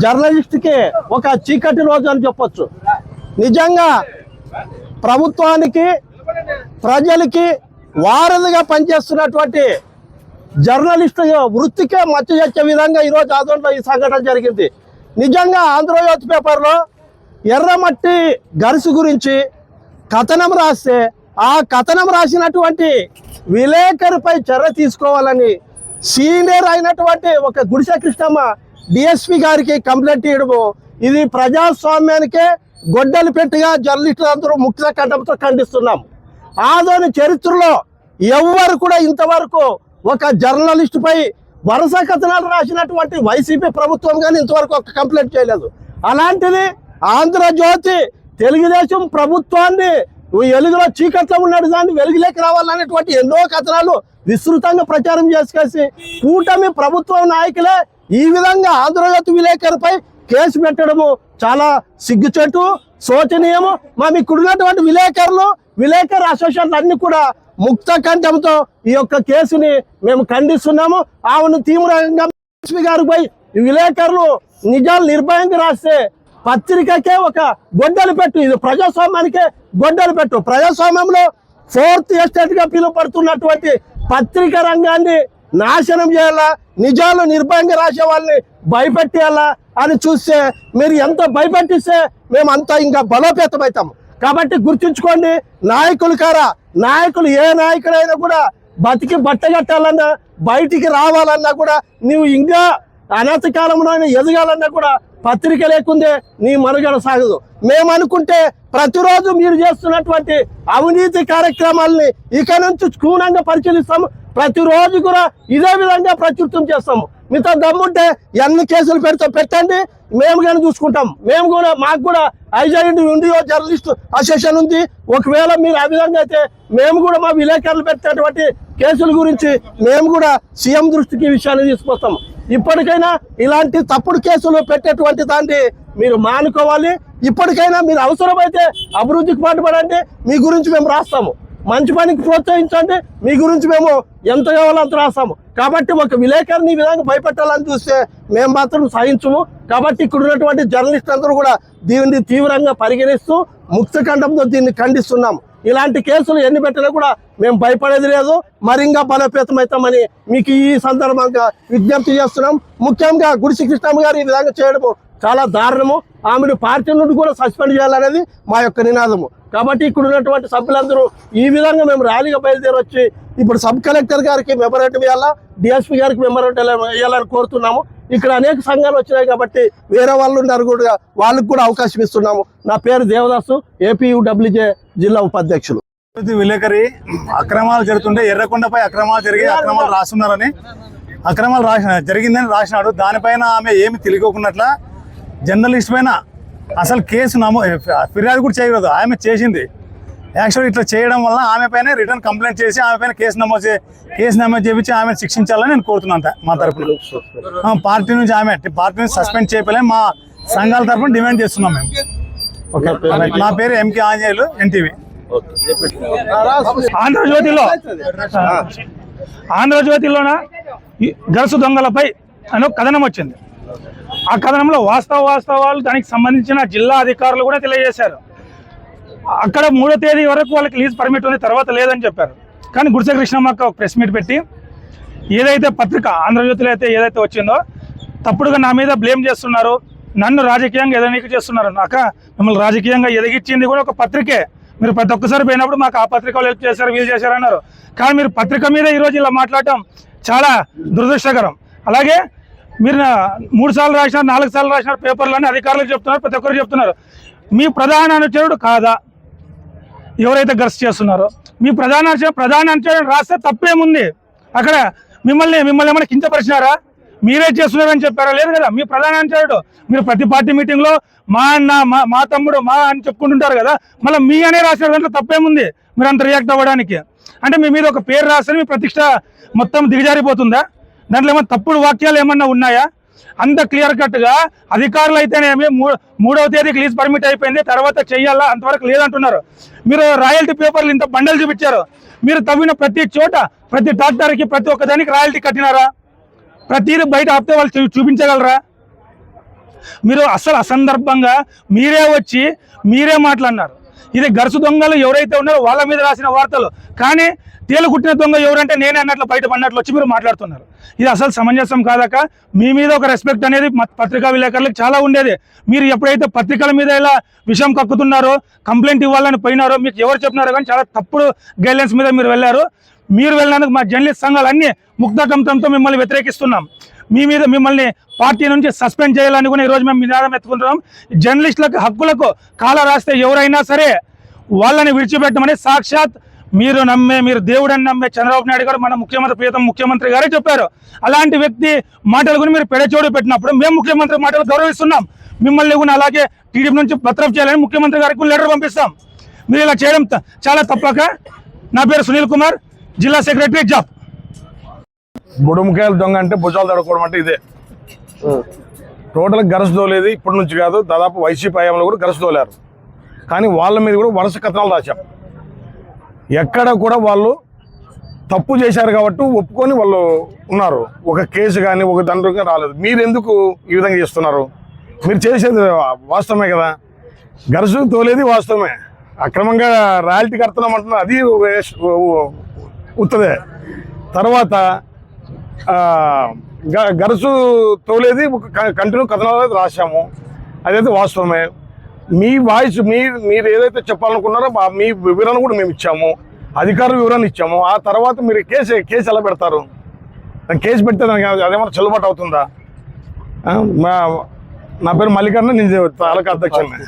Journalist కి ఒక చీకటి రోజు అని చెప్పొచ్చు. నిజంగా ప్రభుత్వానికి ప్రజలకి వారధిగా పనిచేస్తున్నటువంటి జర్నలిస్ట్ వృత్తికే మచ్చ చేసే విధంగా ఈరోజు ఆంధ్రలో ఈ సంఘటన జరిగింది. నిజంగా ఆంధ్రజ్యోతి పేపర్లో ఎర్రమట్టి గరుసు గురించి కథనం రాస్తే ఆ కథనం రాసినటువంటి విలేకరిపై చర్య తీసుకోవాలని సీనియర్ అయినటువంటి ఒక గుడిసె కృష్ణమ్మ డిఎస్పీ గారికి కంప్లైంట్ ఇవ్వడము ఇది ప్రజాస్వామ్యానికే గొడ్డలి పెట్టిగా జర్నలిస్టులందరూ ముఖ్య కంఠంతో ఖండిస్తున్నాం. ఆదోని చరిత్రలో ఎవ్వరు కూడా ఇంతవరకు ఒక జర్నలిస్టుపై వరుస కథనాలు రాసినటువంటి వైసీపీ ప్రభుత్వం కానీ ఇంతవరకు ఒక కంప్లైంట్ చేయలేదు. అలాంటిది ఆంధ్రజ్యోతి తెలుగుదేశం ప్రభుత్వాన్ని వెలుగులో చీకట్లో ఉన్నాడు దాన్ని వెలుగులోకి రావాలనేటువంటి ఎన్నో కథనాలు విస్తృతంగా ప్రచారం చేసుకేసి కూటమి ప్రభుత్వం నాయకులే ఈ విధంగా ఆంధ్రజ్యోతి విలేకరిపై కేసు పెట్టడము చాలా సిగ్గుచేటు, శోచనీయము. మేము ఇక్కడున్నటువంటి విలేకరు అసోసియేషన్లు అన్ని కూడా ముక్త కంఠంతో ఈ యొక్క కేసుని మేము ఖండిస్తున్నాము. ఆమెను తీవ్రంగా గారిపై విలేకరులు నిజాలు నిర్భయంగా రాస్తే పత్రికకే ఒక గొడ్డలు పెట్టు, ఇది ప్రజాస్వామ్యానికే గొడ్డలు పెట్టు. ప్రజాస్వామ్యంలో 4th ఎస్టేట్ గా పిలువబడుతున్నటువంటి పత్రిక రంగాన్ని నాశనం చేయాలా, నిజాలు నిర్భయంగా రాసే వాళ్ళని భయపెట్టేయాలా అని చూస్తే మీరు ఎంత భయపెట్టిస్తే మేము అంత ఇంకా బలోపేతమవుతాము. కాబట్టి గుర్తుంచుకోండి, నాయకులు ఏ నాయకుడైనా కూడా బతికి బట్టగట్టాలన్నా బయటికి రావాలన్నా కూడా నువ్వు ఇంకా అనంత కాలంలో ఎదగాలన్నా కూడా పత్రిక లేకుందే నీ మనుగడ సాగదు. మేము అనుకుంటే ప్రతిరోజు మీరు చేస్తున్నటువంటి అవినీతి కార్యక్రమాలని ఇక నుంచి క్షుణ్ణంగా పరిశీలిస్తాము. ప్రతిరోజు కూడా ఇదే విధంగా ప్రచురితం చేస్తాము. మీతో దమ్ముంటే ఎన్ని కేసులు పెట్టండి, మేము కానీ చూసుకుంటాం. మాకు కూడా ఐజాయింట్ ఇండియో జర్నలిస్ట్ అసోసియేషన్ ఉంది. ఒకవేళ మీరు ఆ విధంగా అయితే మేము కూడా మా విలేకరులు పెట్టినటువంటి కేసుల గురించి మేము కూడా సీఎం దృష్టికి ఈ విషయాన్ని తీసుకొస్తాము. ఇప్పటికైనా ఇలాంటి తప్పుడు కేసులు పెట్టేటువంటి దాన్ని మీరు మానుకోవాలి. ఇప్పటికైనా మీరు అవసరమైతే అభివృద్ధికి పాటుపడండి, మీ గురించి మేము రాస్తాము. మంచి పనికి ప్రోత్సహించండి, మీ గురించి మేము ఎంత కావాలో అంత రాస్తాము. కాబట్టి ఒక విలేకరిని ఈ విధంగా భయపెట్టాలని చూస్తే మేము మాత్రం సహించము. కాబట్టి ఇక్కడ ఉన్నటువంటి జర్నలిస్ట్ అందరూ కూడా దీన్ని తీవ్రంగా పరిగణిస్తూ ముక్త కంఠంతో దీన్ని ఖండిస్తున్నాము. ఇలాంటి కేసులు ఎన్ని పెట్టినా కూడా మేము భయపడేది లేదు, మరింగా బలోపేతమవుతామని మీకు ఈ సందర్భంగా విజ్ఞప్తి చేస్తున్నాం. ముఖ్యంగా గుడిసె కృష్ణమ్మ గారు ఈ విధంగా చేయడము చాలా దారుణము. ఆమెను పార్టీ నుండి కూడా సస్పెండ్ చేయాలనేది మా యొక్క నినాదము. కాబట్టి ఇక్కడ ఉన్నటువంటి సభ్యులందరూ ఈ విధంగా మేము ర్యాలీగా బయలుదేరి వచ్చి ఇప్పుడు సబ్ కలెక్టర్ గారికి మెమోరాండం ఇవ్వాలా, డిఎస్పీ గారికి మెమోరాండం ఇవ్వాలని కోరుతున్నాము. ఇక్కడ అనేక సంఘాలు వచ్చినాయి కాబట్టి వేరే వాళ్ళు ఉన్నారు కూడా, వాళ్ళకి కూడా అవకాశం ఇస్తున్నాము. నా పేరు దేవదాసు, ఏపీయూడబ్ల్యూజే జిల్లా ఉపాధ్యక్షులు. విలేకరి అక్రమాలు జరుగుతుంటే ఎర్రకొండపై అక్రమాలు రాస్తున్నారని జరిగిందని రాసినాడు. దానిపైన ఆమె ఏమి తెలియకున్నట్ల జర్నలిస్ట్ పైన అసలు కేసు ఫిర్యాదు కూడా చేయకూడదు, ఆమె చేసింది. యాక్చువల్గా ఇట్లా చేయడం వల్ల ఆమె పైన రిటర్న్ కంప్లైంట్ చేసి ఆమె పైన కేసు నమోదు చేయించి ఆమెను శిక్షించాలని నేను కోరుతున్నాను. మా తరఫున పార్టీ నుంచి సస్పెండ్ చేయలేం, మా సంఘాల తరఫున డిమాండ్ చేస్తున్నాం మేము. ఓకే, నా పేరు ఎంకే ఆంజనేయులు, ఎన్టీవీ. ఆంధ్రజ్యోతిలోన గరుసు దొంగలపై అని ఒక కథనం వచ్చింది. ఆ కథనంలో వాస్తవాలు దానికి సంబంధించిన జిల్లా అధికారులు కూడా తెలియజేశారు. అక్కడ 3వ తేదీ వరకు వాళ్ళకి లీజ్ పర్మిట్ ఉంది, తర్వాత లేదని చెప్పారు. కానీ గుడిసె కృష్ణమ్మక్క ఒక ప్రెస్ మీట్ పెట్టి ఏదైతే పత్రిక ఆంధ్రజ్యోతిలో అయితే ఏదైతే వచ్చిందో తప్పుడుగా నా మీద బ్లేమ్ చేస్తున్నారు, నన్ను రాజకీయంగా ఎదగనీకి చేస్తున్నారు. నాక మిమ్మల్ని రాజకీయంగా ఎదిగించింది కూడా ఒక పత్రికే. మీరు ప్రతి ఒక్కసారి పోయినప్పుడు మాకు ఆ పత్రిక వాళ్ళు హెల్ప్ చేశారు, వీళ్ళు చేశారు అన్నారు. కానీ మీరు పత్రిక మీద ఈరోజు ఇలా మాట్లాడటం చాలా దురదృష్టకరం. అలాగే మీరు 3 సార్లు రాసినారు, 4 సార్లు రాసినారు పేపర్లని అధికారులకు చెప్తున్నారు, ప్రతి ఒక్కరు చెప్తున్నారు. మీ ప్రధాన అనుచరుడు కాదా ఎవరైతే గర్స్ చేస్తున్నారో? మీ ప్రధాన అనుచరుడు రాస్తే తప్పేముంది? అక్కడ మిమ్మల్ని ఏమైనా కించపరిచినారా? మీరే చేస్తున్నారని చెప్పారా? లేదు కదా. మీ ప్రధాన అనుచరుడు మీరు ప్రతి పార్టీ మీటింగ్లో మా అన్న మా తమ్ముడు మా అని చెప్పుకుంటుంటారు కదా, మళ్ళీ మీ అనే రాసిన దాంట్లో తప్పేముంది? మీరు అంత రియాక్ట్ అవ్వడానికి అంటే మీ మీద ఒక పేరు రాస్తే మీ ప్రతిష్ట మొత్తం దిగజారిపోతుందా? దాంట్లో ఏమైనా తప్పుడు వాక్యాలు ఏమన్నా ఉన్నాయా? అంత క్లియర్ కట్గా అధికారులు అయితేనేమి 3వ తేదీకి లీజ్ పర్మిట్ అయిపోయింది, తర్వాత చెయ్యాలా, అంతవరకు లేదంటున్నారు. మీరు రాయల్టీ పేపర్లు ఇంత బండలు చూపించారు. మీరు తవ్విన ప్రతి చోట ప్రతి ట్రాక్టర్కి ప్రతి ఒక్క దానికి రాయల్టీ కట్టినారా? ప్రతిదీ బయట ఆపితే వాళ్ళు చూపించగలరా? మీరు అసలు అసందర్భంగా మీరే వచ్చి మీరే మాట్లాడినారు. ఇది గరుసు దొంగలు ఎవరైతే ఉన్నారో వాళ్ళ మీద రాసిన వార్తలు, కానీ తేలుకుట్టిన దొంగ ఎవరంటే నేనే అన్నట్లు బయట పడినట్లు వచ్చి మీరు మాట్లాడుతున్నారు. ఇది అసలు సమంజసం కాదాక. మీ మీద ఒక రెస్పెక్ట్ అనేది పత్రికా విలేకరులకు చాలా ఉండేది. మీరు ఎప్పుడైతే పత్రికల మీద ఇలా విషయం కక్కుతున్నారో, కంప్లైంట్ ఇవ్వాలని పోయినారో, మీకు ఎవరు చెప్పినారో కానీ చాలా తప్పుడు గైడ్లైన్స్ మీద మీరు వెళ్ళారు. మీరు వెళ్ళినందుకు మా జర్నలిస్ట్ సంఘాలన్నీ ముక్తకంఠంతో మిమ్మల్ని వ్యతిరేకిస్తున్నాం. మిమ్మల్ని పార్టీ నుంచి సస్పెండ్ చేయాలని కూడా ఈరోజు మేము నినాదం ఎత్తుకుంటున్నాం. జర్నలిస్టులకు హక్కులకు కాల రాస్తే ఎవరైనా సరే వాళ్ళని విడిచిపెట్టమని సాక్షాత్ మీరు దేవుడని నమ్మే చంద్రబాబు నాయుడు గారు మన ప్రియతమ ముఖ్యమంత్రి గారే చెప్పారు. అలాంటి వ్యక్తి మాటలు కూడా మీరు పెడచోడు పెట్టినప్పుడు మేము ముఖ్యమంత్రి మాటలు గౌరవిస్తున్నాం. మిమ్మల్ని కూడా అలాగే టీడీపీ నుంచి బర్తరఫ్ చేయాలని ముఖ్యమంత్రి గారికి లెటర్ పంపిస్తాం. మీరు ఇలా చేయడం చాలా తప్పక. నా పేరు సునీల్ కుమార్, జిల్లా సెక్రటరీ జాబ్. బుడుముకాయలు దొంగ అంటే భుజాలు తడుకోవడం అంటే ఇదే. టోటల్ గరసు తోలేదు ఇప్పటి నుంచి కాదు, దాదాపు వైసీపీ హయాంలో కూడా గరసు తోలారు. కానీ వాళ్ళ మీద కూడా వరుస కథనాలు రాశాం. ఎక్కడ కూడా వాళ్ళు తప్పు చేశారు కాబట్టి ఒప్పుకొని వాళ్ళు ఉన్నారు. ఒక కేసు కానీ ఒక దండం కానీ రాలేదు. మీరు ఎందుకు ఈ విధంగా చేస్తున్నారు? మీరు చేసేది వాస్తవమే కదా. గరసు తోలేది వాస్తవమే. అక్రమంగా రాయల్టీ కడుతున్నాం అంటున్నారు, అది ఉత్తదే. తర్వాత గరసు తోలేది కంటిన్యూ కథనాలు రాశాము, అదైతే వాస్తవమే. మీ వాయిస్ మీరు ఏదైతే చెప్పాలనుకున్నారో మీ వివరణ కూడా మేము ఇచ్చాము, అధికారుల వివరణ ఇచ్చాము. ఆ తర్వాత మీరు కేసు ఎలా పెడతారు? కేసు పెడితే దానికి అదేమన్నా చెల్లుబాటు అవుతుందా? నా పేరు మల్లికార్జున, నేను తాలూకా అధ్యక్షుడిని.